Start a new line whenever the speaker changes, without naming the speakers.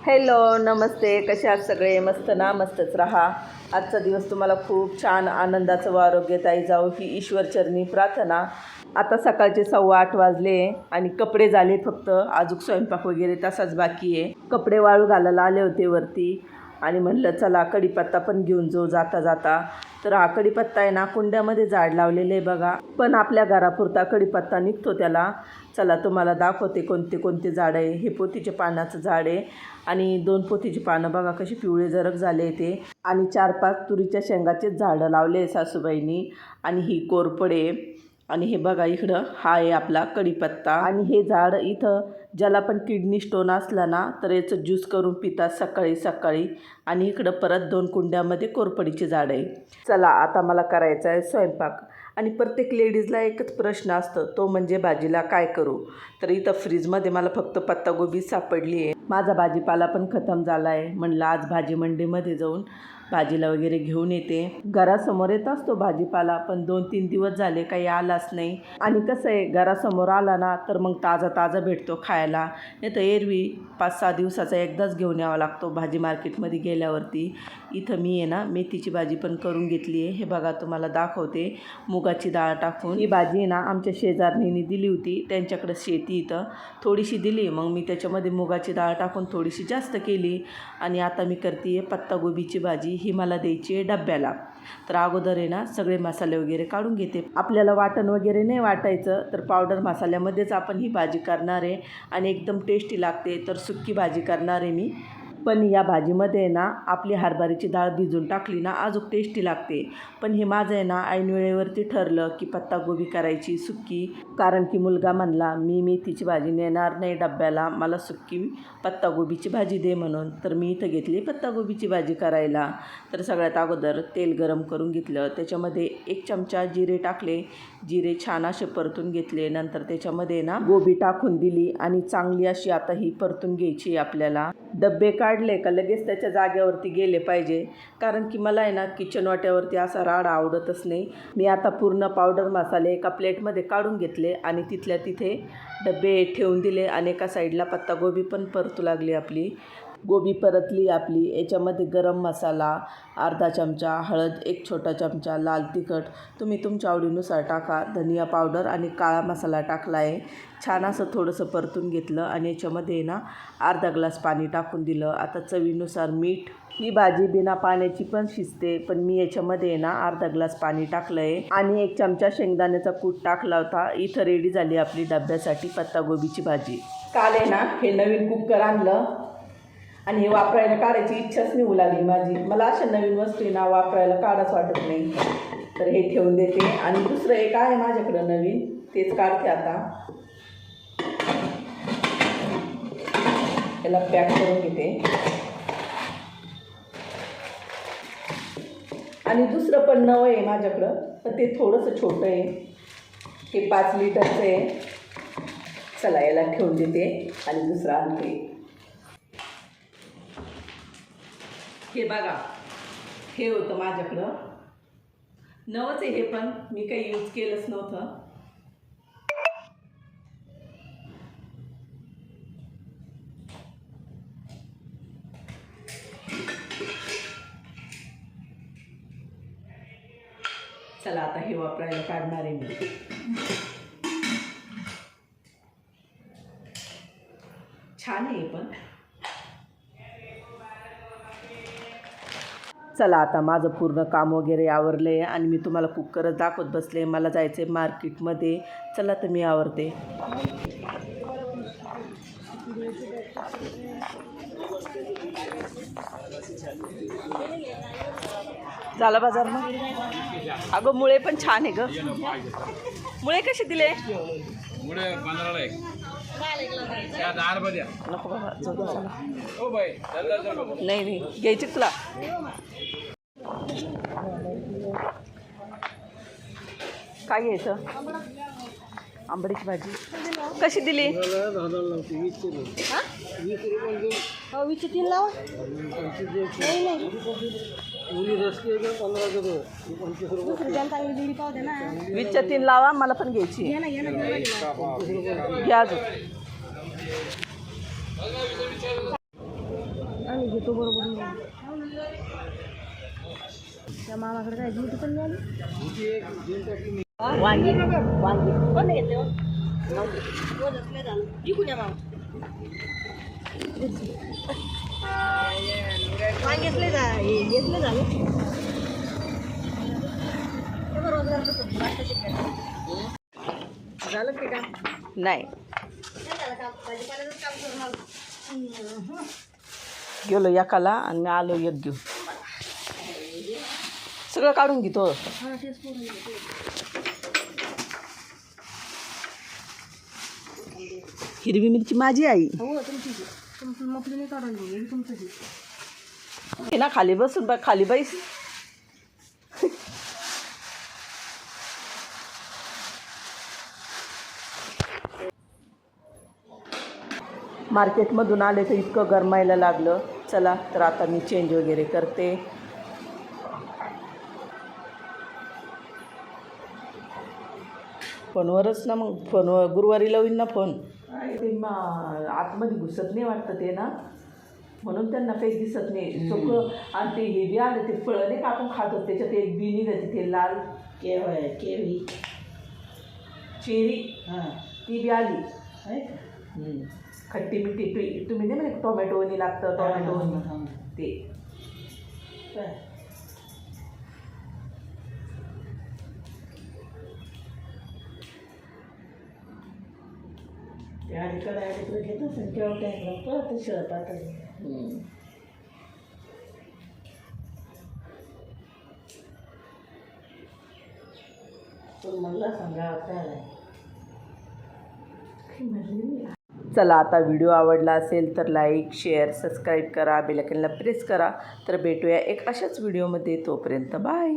Hello नमस्ते, कसे आहात सगळे? मस्त ना? मस्तच राहा. आजचा दिवस तुम्हाला खूप छान आनंदाचं व आरोग्यदायी जाऊ ही ईश्वरचरणी प्रार्थना. आता सकाळचे 8:15 वाजले आणि कपडे झाले फक्त, अजून स्वयंपाक वगैरे तसाच बाकी आहे. कपडे वाळू घालायला आले होते वरती आणि म्हणलं चला कढीपत्ता पण घेऊन जाऊ जाता जाता. तर हा कढीपत्ता आहे ना कुंड्यामध्ये झाड लावलेले आहे बघा, पण आपल्या घरापुरता कढीपत्ता निघतो त्याला. चला तुम्हाला दाखवते कोणते कोणते झाड आहे. हे पोतीचे पानाचं झाड आहे आणि 2 पोतीची पानं बघा कशी पिवळे जरक झाले ते. आणि 4-5 तुरीच्या शेंगाचेच झाडं लावले सासूबाईंनी. आणि ही कोरपडे आणि हे बघा इकडं हा आहे आपला कढीपत्ता. आणि हे झाड इथं ज्याला पण किडनी स्टोन असला ना तर याचं ज्यूस करून पितात सकाळी सकाळी. आणि इकडं परत 2 कुंड्यामध्ये कोरपडीचे झाड आहे. चला आता मला करायचा आहे स्वयंपाक. आणि प्रत्येक लेडीजला एकच प्रश्न असतो, तो म्हणजे भाजीला काय करू. तर इथं फ्रीजमध्ये मला फक्त पत्तागोबी सापडली आहे. माझा भाजीपाला पण खतम झाला आहे. म्हणलं आज भाजी मंडीमध्ये जाऊन भाजीला वगैरे घेऊन येते. घरासमोर येत असतो भाजीपाला, पण 2-3 दिवस झाले काही आलाच नाही. आणि कसं आहे घरासमोर आला ना तर मग ताजा ताजा भेटतो खायला. नाही तर एरवी 5-6 दिवसाचा एकदाच घेऊन यावा लागतो भाजी मार्केटमध्ये गेल्यावरती. इथं मी आहे ना मेथीची भाजी पण करून घेतली आहे. हे बघा तुम्हाला दाखवते, मुगाची डाळ टाकून. ही भाजी आहे ना आमच्या शेजारणींनी दिली होती, त्यांच्याकडे शेती इथं थोडीशी दिली. मग मी त्याच्यामध्ये मुगाची डाळ टाकून थोडीशी जास्त केली. आणि आता मी करते आहे पत्तागोबीची भाजी. ही मला द्यायची आहे डब्याला. तर अगोदर आहे ना सगळे मसाले वगैरे काढून घेते. आपल्याला वाटण वगैरे नाही वाटायचं, तर पावडर मसाल्यामध्येच आपण ही भाजी करणार आहे आणि एकदम टेस्टी लागते. तर सुक्की भाजी करणार आहे मी. पण या भाजीमध्ये ना आपली हरभऱ्याची डाळ भिजून टाकली ना अजून टेस्टी लागते. पण हे माझं आहे ना ऐन वेळेवरती ठरलं की पत्तागोबी करायची सुक्की. कारण की मुलगा म्हणला मी मेथीची भाजी नेणार नाही डब्याला, मला सुक्की पत्तागोबीची भाजी दे म्हणून. तर मी इथं घेतली पत्तागोबीची भाजी करायला. तर सगळ्यात अगोदर तेल गरम करून घेतलं, त्याच्यामध्ये 1 चमचा जिरे टाकले. जिरे छान असे परतून घेतले. नंतर त्याच्यामध्ये ना गोबी टाकून दिली आणि चांगली अशी आता ही परतून घ्यायची आपल्याला. डब्बे काढले का लगेच त्याच्या जागेवरती गेले पाहिजे, कारण की मला आहे ना किचन वाट्यावरती असा राडा आवडतच नाही. मी आता पूर्ण पावडर मसाले एका प्लेटमध्ये काढून घेतले आणि तिथल्या तिथे डब्बे ठेवून दिले. आणि एका साईडला पत्तागोबी पण परतू लागली आपली. गोबी परतली आपली. याच्यामध्ये गरम मसाला अर्धा चमचा, हळद 1 छोटा चमचा, लाल तिखट तुम्ही तुमच्या आवडीनुसार टाका, धनिया पावडर आणि काळा मसाला टाकला आहे. छान असं थोडंसं परतून घेतलं आणि याच्यामध्ये ना अर्धा ग्लास पाणी टाकून दिलं. आता चवीनुसार मीठ. ही भाजी बिना पाण्याची पण शिजते, पण मी याच्यामध्ये ना अर्धा ग्लास पाणी टाकलं आहे. आणि 1 चमचा शेंगदाण्याचा कूट टाकला होता. इथं रेडी झाली आपली डब्यासाठी पत्तागोबीची भाजी. काल आहे ना हे नवीन कुकर आणलं आणि हे वापरायला काढायची इच्छाच नाही होऊ लागली माझी. मला अशा नवीन वस्तू ना वापरायला काढाच वाटत नाही, तर हे ठेवून देते. आणि दुसरं एक आहे माझ्याकडं नवीन, तेच काढते आता. याला पॅक करून घेते. आणि दुसरं पण नवं आहे माझ्याकडं, पण ते थोडंसं छोटं आहे. हे 5 लिटरचं आहे. चला याला ठेवून देते आणि दुसरं आणते. हे बघा, हे होतं माझ्याकडं नवंच आहे हे, पण मी काही यूज केलंच नव्हतं. चला आता हे वापरायला काढणार आहे मी. छान आहे पण. चला आता माझं पूर्ण काम वगैरे आवरलं आहे आणि मी तुम्हाला कुकरच दाखवत बसले. मला जायचं आहे मार्केटमध्ये. चला तर मी आवरते. झाला बाजार मग. अगं मुळे पण छान आहे ग. मुळे कसे दिले?
मुळे 15ला आहे.
नको बाबा, नाही नाही घ्यायची तुला. काय घ्यायचं? आंबडीची भाजी कशी दिली?
20 लावा.
वीसच्या 3 लावा. मला पण घ्यायची. घ्या अजून.
घेतो बरोबर. त्या मामाकडे काय ड्युटी पण मिळाली. वांगी वांगी कोण घेतले हो? टिकून या मामा वांगेतले जा हे घेतले झाले. झालं की का
नाही
झालं का भाजीपाल्याचंच काम करून आलो.
गेलो एकाला आणि मी आलो एक घेऊन. सगळं काढून घेतो.
हा तेच पोरं घेतो.
हिरवी मिरची माझी आई
हो तुमची तुमचं मपली नाही काढून घेऊ हे तुमचं
हे ना खाली बसून बघ खाली बैस. मार्केटमधून आले तर इतकं गरमायला लागलं. चला तर आता मी चेंज वगैरे करते. फोनवरच ना मग फोनवर गुरुवारी लावीन ना फोन. ते आतमध्ये घुसत नाही वाटतं ते ना म्हणून त्यांना काही दिसत नाही सगळं. आणि ते हे बी आलं ते फळं नाही का आपण खातो त्याच्यात एक बी निघायची ते लाल केवी चेरी ती बी आली. खट्टी मिठी तुम्ही नाही म्हणजे टोमॅटोनी लागतं टोमॅटो ते. चला आता व्हिडिओ आवडला असेल तर लाईक शेअर सबस्क्राईब करा बेल आयकॉनला प्रेस करा. तर भेटूया एक अशाच व्हिडिओमध्ये. तोपर्यंत बाय.